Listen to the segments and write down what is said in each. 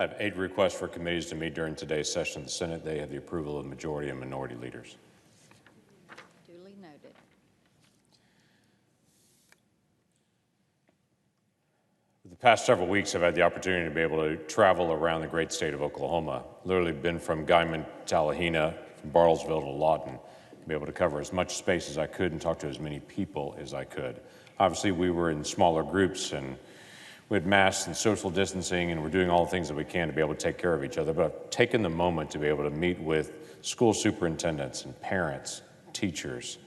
I have 8 requests for committees to meet during today's session of the Senate. They have the approval of majority and minority leaders. Duly noted. The past several weeks, I've had the opportunity to be able to travel around the great state of Oklahoma. Literally been from Guyman, Tallahena, from Bartlesville to Lawton, to be able to cover as much space as I could and talk to as many people as I could. Obviously, we were in smaller groups and we had masks and social distancing, and we're doing all the things that we can to be able to take care of each other. But I've taken the moment to be able to meet with school superintendents and parents, teachers,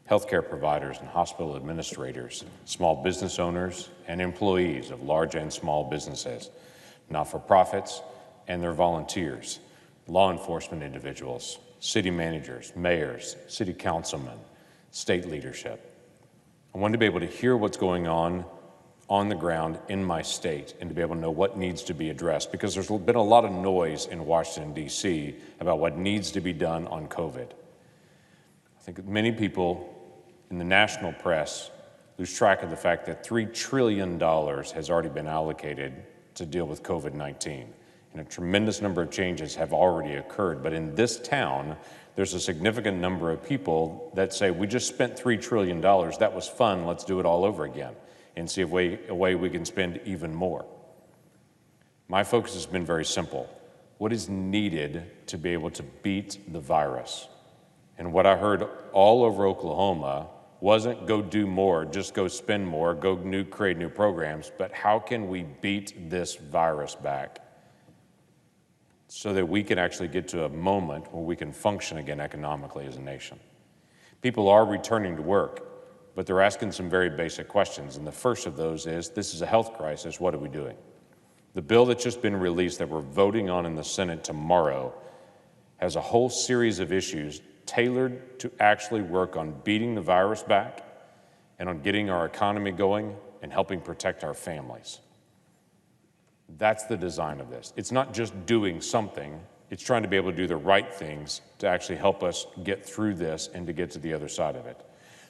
healthcare providers and hospital administrators, small business owners and employees of large and small businesses, not-for-profits and their volunteers, law enforcement individuals, city managers, mayors, city councilmen, state leadership. I wanted to be able to hear what's going on the ground in my state and to be able to know what needs to be addressed, because there's been a lot of noise in Washington, D.C. about what needs to be done on COVID. I think many people in the national press lose track of the fact that $3 trillion has already been allocated to deal with COVID-19. And a tremendous number of changes have already occurred. But in this town, there's a significant number of people that say, we just spent $3 trillion. That was fun. Let's do it all over again and see a way we can spend even more. My focus has been very simple. What is needed to be able to beat the virus? And what I heard all over Oklahoma wasn't go do more, just go spend more, create new programs, but how can we beat this virus back so that we can actually get to a moment where we can function again economically as a nation? People are returning to work, but they're asking some very basic questions. And the first of those is, this is a health crisis, what are we doing? The bill that's just been released that we're voting on in the Senate tomorrow has a whole series of issues tailored to actually work on beating the virus back and on getting our economy going and helping protect our families. That's the design of this. It's not just doing something, it's trying to be able to do the right things to actually help us get through this and to get to the other side of it.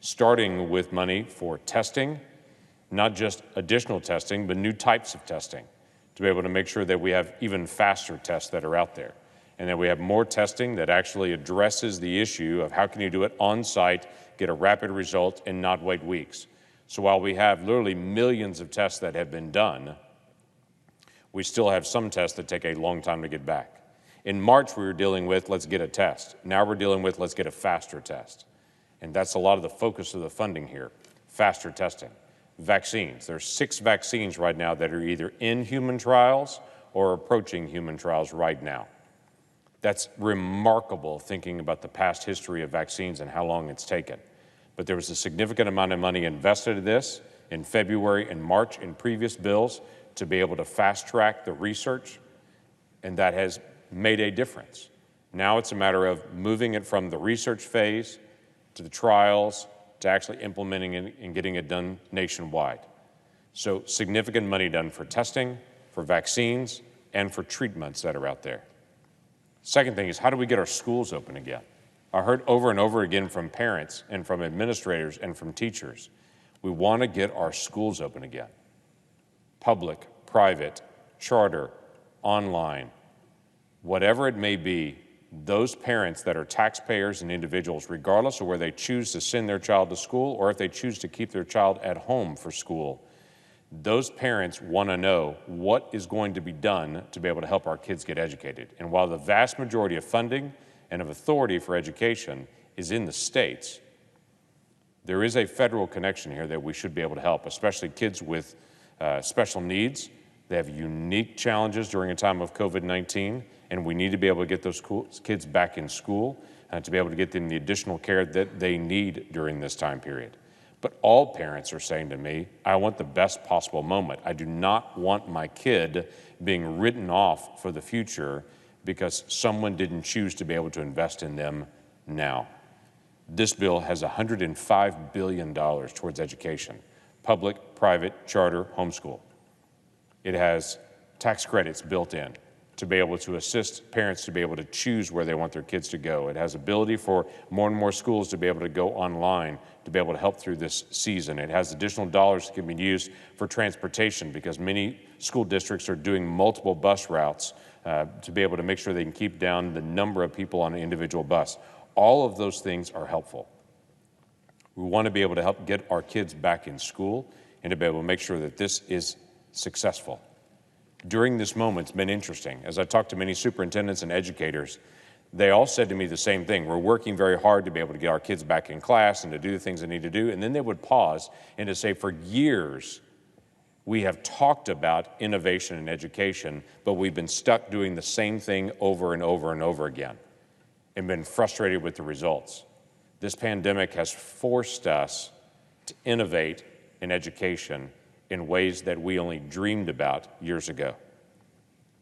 Starting with money for testing, not just additional testing, but new types of testing, to be able to make sure that we have even faster tests that are out there, and that we have more testing that actually addresses the issue of how can you do it on site, get a rapid result, and not wait weeks. So while we have literally millions of tests that have been done, we still have some tests that take a long time to get back. In March, we were dealing with, let's get a test. Now we're dealing with, let's get a faster test. And that's a lot of the focus of the funding here, faster testing. Vaccines, there's 6 vaccines right now that are either in human trials or approaching human trials right now. That's remarkable, thinking about the past history of vaccines and how long it's taken. But there was a significant amount of money invested in this in February and March in previous bills to be able to fast track the research, and that has made a difference. Now it's a matter of moving it from the research phase to the trials, to actually implementing it and getting it done nationwide. So significant money done for testing, for vaccines, and for treatments that are out there. Second thing is, how do we get our schools open again? I heard over and over again from parents and from administrators and from teachers, we want to get our schools open again. Public, private, charter, online, whatever it may be, those parents that are taxpayers and individuals, regardless of where they choose to send their child to school or if they choose to keep their child at home for school, those parents want to know what is going to be done to be able to help our kids get educated. And while the vast majority of funding and of authority for education is in the states, there is a federal connection here that we should be able to help, especially kids with special needs. They have unique challenges during a time of COVID-19, and we need to be able to get those kids back in school and to be able to get them the additional care that they need during this time period. But all parents are saying to me, I want the best possible moment. I do not want my kid being written off for the future because someone didn't choose to be able to invest in them now. This bill has $105 billion towards education, public, private, charter, homeschool. It has tax credits built in to be able to assist parents to be able to choose where they want their kids to go. It has ability for more and more schools to be able to go online to be able to help through this season. It has additional dollars that can be used for transportation because many school districts are doing multiple bus routes to be able to make sure they can keep down the number of people on an individual bus. All of those things are helpful. We want to be able to help get our kids back in school and to be able to make sure that this is successful. During this moment, it's been interesting. As I talked to many superintendents and educators, they all said to me the same thing. We're working very hard to be able to get our kids back in class and to do the things they need to do. And then they would pause and to say, for years, we have talked about innovation in education, but we've been stuck doing the same thing over and over and over again and been frustrated with the results. This pandemic has forced us to innovate in education in ways that we only dreamed about years ago.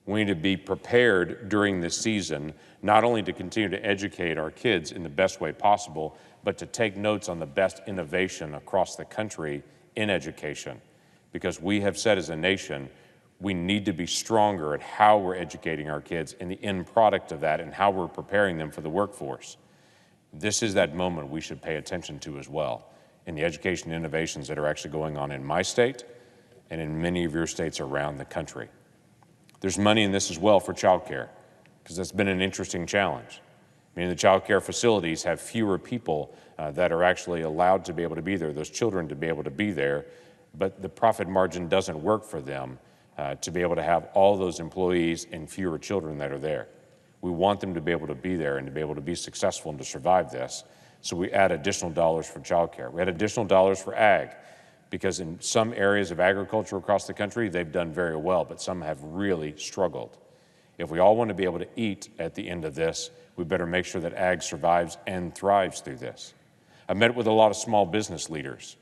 We need to be prepared during this season, not only to continue to educate our kids in the best way possible, but to take notes on the best innovation across the country in education. Because we have said as a nation, we need to be stronger at how we're educating our kids and the end product of that and how we're preparing them for the workforce. This is that moment we should pay attention to as well in the education innovations that are actually going on in my state and in many of your states around the country. There's money in this as well for childcare, because that's been an interesting challenge. I mean, the childcare facilities have fewer people that are actually allowed to be able to be there, those children to be able to be there, but the profit margin doesn't work for them to be able to have all those employees and fewer children that are there. We want them to be able to be there and to be able to be successful and to survive this. So we add additional dollars for childcare. We add additional dollars for ag, because in some areas of agriculture across the country, they've done very well, but some have really struggled. If we all want to be able to eat at the end of this, we better make sure that ag survives and thrives through this. I met with a lot of small business leaders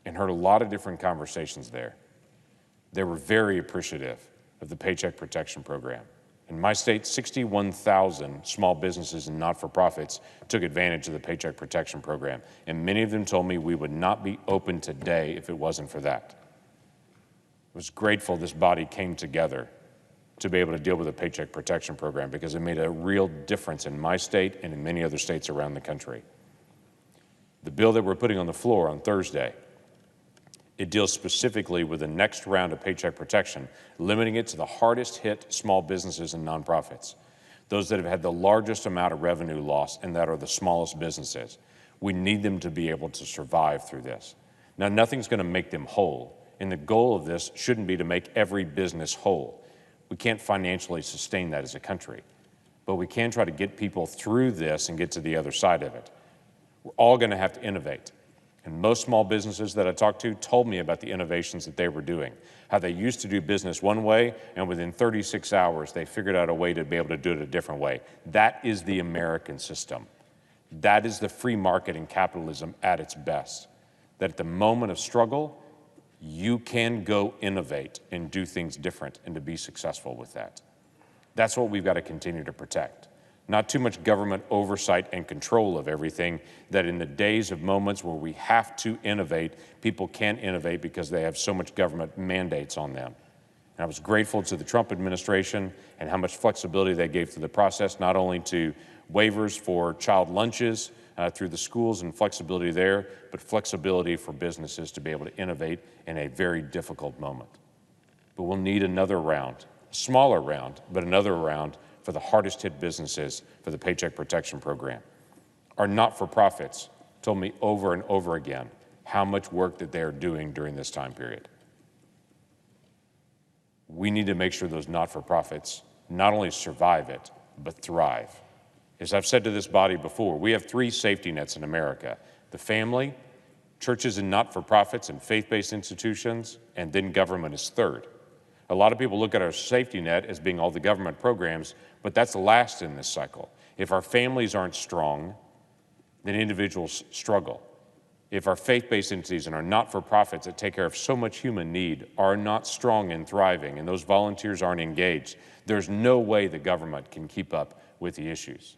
and heard a lot of different conversations there. They were very appreciative of the Paycheck Protection Program. In my state, 61,000 small businesses and not-for-profits took advantage of the Paycheck Protection Program, and many of them told me we would not be open today if it wasn't for that. I was grateful this body came together to be able to deal with the Paycheck Protection Program because it made a real difference in my state and in many other states around the country. The bill that we're putting on the floor on Thursday, it deals specifically with the next round of paycheck protection, limiting it to the hardest hit small businesses and nonprofits, those that have had the largest amount of revenue loss and that are the smallest businesses. We need them to be able to survive through this. Now, nothing's going to make them whole, and the goal of this shouldn't be to make every business whole. We can't financially sustain that as a country, but we can try to get people through this and get to the other side of it. We're all going to have to innovate. And most small businesses that I talked to told me about the innovations that they were doing, how they used to do business one way, and within 36 hours, they figured out a way to be able to do it a different way. That is the American system. That is the free market and capitalism at its best. That at the moment of struggle, you can go innovate and do things different and to be successful with that. That's what we've got to continue to protect. Not too much government oversight and control of everything, that in the days of moments where we have to innovate, people can't innovate because they have so much government mandates on them. And I was grateful to the Trump administration and how much flexibility they gave to the process, not only to waivers for child lunches through the schools and flexibility there, but flexibility for businesses to be able to innovate in a very difficult moment. But we'll need another round, a smaller round, but another round for the hardest hit businesses for the Paycheck Protection Program. Our not-for-profits told me over and over again how much work that they are doing during this time period. We need to make sure those not-for-profits not only survive it, but thrive. As I've said to this body before, we have three safety nets in America: the family, churches and not-for-profits and faith-based institutions, and then government is third. A lot of people look at our safety net as being all the government programs, but that's last in this cycle. If our families aren't strong, then individuals struggle. If our faith-based entities and our not-for-profits that take care of so much human need are not strong and thriving, and those volunteers aren't engaged, there's no way the government can keep up with the issues.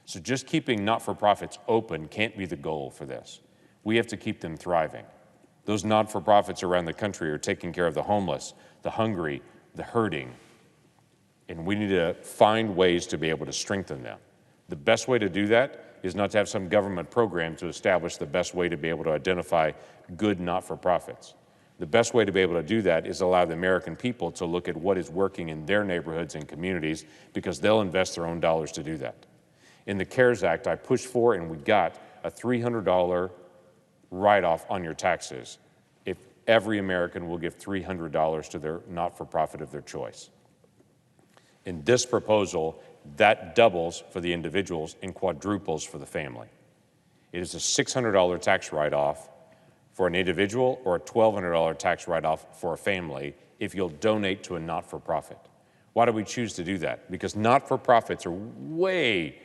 So just keeping not-for-profits open can't be the goal for this. We have to keep them thriving. Those not-for-profits around the country are taking care of the homeless, the hungry, the hurting. And we need to find ways to be able to strengthen them. The best way to do that is not to have some government program to establish the best way to be able to identify good not-for-profits. The best way to be able to do that is allow the American people to look at what is working in their neighborhoods and communities, because they'll invest their own dollars to do that. In the CARES Act, I pushed for and we got a $300 write-off on your taxes if every American will give $300 to their not-for-profit of their choice. In this proposal, that doubles for the individuals and quadruples for the family. It is a $600 tax write-off for an individual or a $1,200 tax write-off for a family if you'll donate to a not-for-profit. Why do we choose to do that? Because not-for-profits are way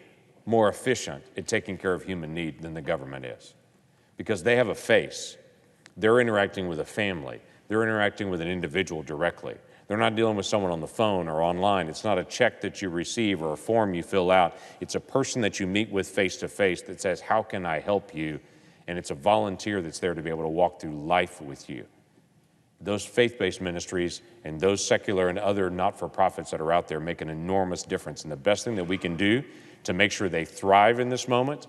more efficient at taking care of human need than the government is. Because they have a face. They're interacting with a family. They're interacting with an individual directly. They're not dealing with someone on the phone or online. It's not a check that you receive or a form you fill out. It's a person that you meet with face to face that says, how can I help you? And it's a volunteer that's there to be able to walk through life with you. Those faith-based ministries and those secular and other not-for-profits that are out there make an enormous difference. And the best thing that we can do to make sure they thrive in this moment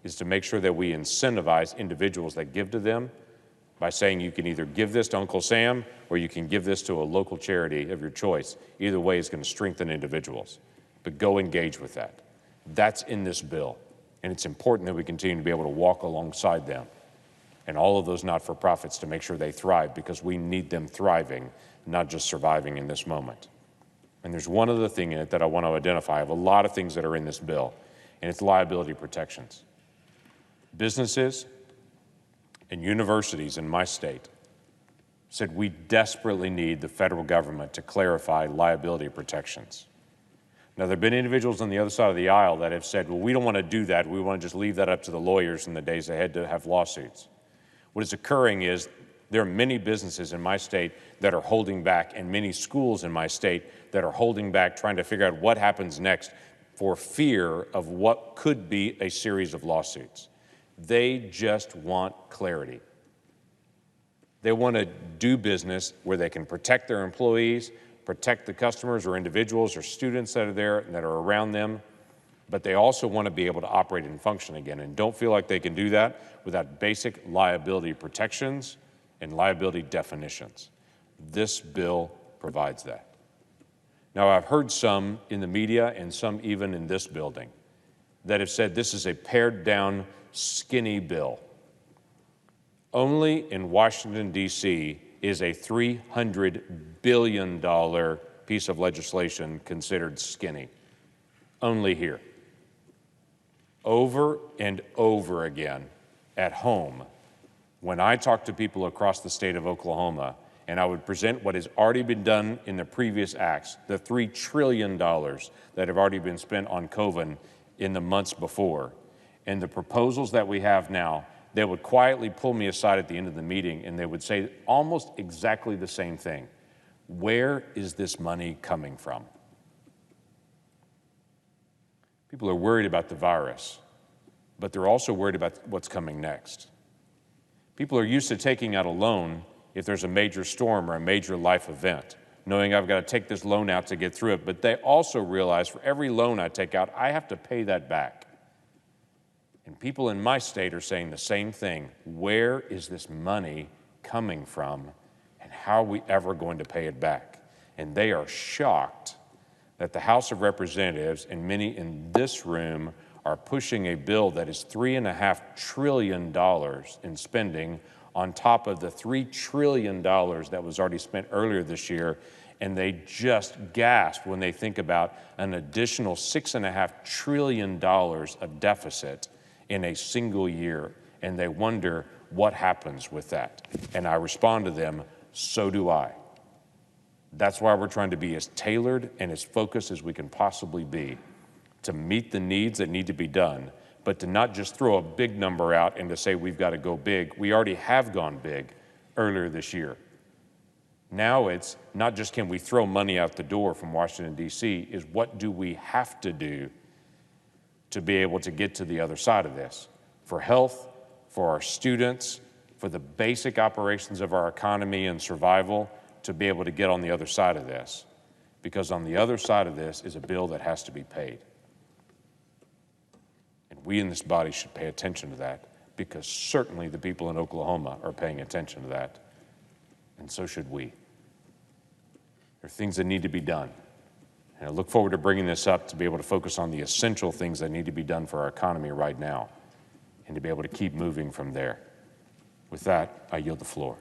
is to make sure that we incentivize individuals that give to them by saying you can either give this to Uncle Sam or you can give this to a local charity of your choice. Either way is going to strengthen individuals. But go engage with that. That's in this bill. And it's important that we continue to be able to walk alongside them and all of those not-for-profits to make sure they thrive, because we need them thriving, not just surviving in this moment. And there's one other thing in it that I want to identify. I have a lot of things that are in this bill, and it's liability protections. Businesses and universities in my state said we desperately need the federal government to clarify liability protections. Now, there have been individuals on the other side of the aisle that have said, well, we don't want to do that. We want to just leave that up to the lawyers in the days ahead to have lawsuits. What is occurring is there are many businesses in my state that are holding back, and many schools in my state that are holding back, trying to figure out what happens next for fear of what could be a series of lawsuits. They just want clarity. They want to do business where they can protect their employees, protect the customers or individuals or students that are there and that are around them, but they also want to be able to operate and function again, and don't feel like they can do that without basic liability protections and liability definitions. This bill provides that. Now, I've heard some in the media and some even in this building that have said this is a pared down, skinny bill. Only in Washington, D.C. is a $300 billion piece of legislation considered skinny. Only here. Over and over again at home, when I talk to people across the state of Oklahoma, and I would present what has already been done in the previous acts, the $3 trillion that have already been spent on COVID in the months before, and the proposals that we have now, they would quietly pull me aside at the end of the meeting and they would say almost exactly the same thing. Where is this money coming from? People are worried about the virus, but they're also worried about what's coming next. People are used to taking out a loan if there's a major storm or a major life event, knowing I've got to take this loan out to get through it, but they also realize for every loan I take out, I have to pay that back. And people in my state are saying the same thing. Where is this money coming from, and how are we ever going to pay it back? And they are shocked that the House of Representatives and many in this room are pushing a bill that is $3.5 trillion in spending on top of the $3 trillion that was already spent earlier this year, and they just gasp when they think about an additional $6.5 trillion of deficit in a single year, and they wonder what happens with that. And I respond to them, so do I. That's why we're trying to be as tailored and as focused as we can possibly be to meet the needs that need to be done, but to not just throw a big number out and to say we've got to go big. We already have gone big earlier this year. Now it's not just can we throw money out the door from Washington, D.C., is what do we have to do to be able to get to the other side of this, for health, for our students, for the basic operations of our economy and survival, to be able to get on the other side of this. because on the other side of this is a bill that has to be paid. And we in this body should pay attention to that, because certainly the people in Oklahoma are paying attention to that, and so should we. There are things that need to be done. And I look forward to bringing this up to be able to focus on the essential things that need to be done for our economy right now, and to be able to keep moving from there. With that, I yield the floor.